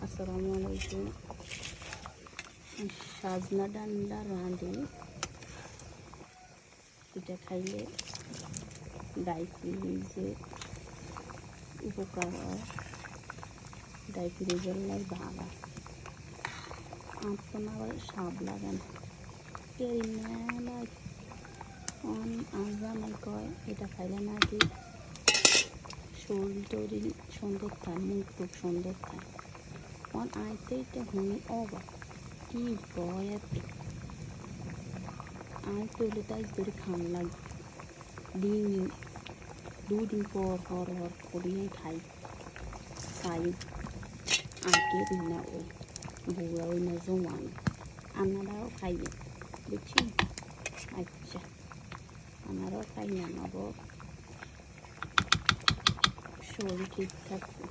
আসসালামু আলাইকুম। সাজনা ডান্ডা রাঁধি, এটা খাইলে ডায়াবেটিসের উপকার হয়, ডায়াবেটিসের লাই ভালো। আপনার আবার সাপ লাগান এই মেলায় আনজানাই কয় এটা খাইলে নাকি শরীর টরিল সুন্দর থাকে, মুখ টুক সুন্দর থাকে। আইতে এটা হুনি অবাক কি কয় এত আয় তোলে তাই ধরে খান লাগে দিন দুদিন পর হর হর করিয়ে খাই আগে দিন না ওই বুড়া ওই না জমান আপনারাও খাইবেন বুঝছি। আচ্ছা আপনারাও খাই না, আমারও শরীর ঠিক থাকবে।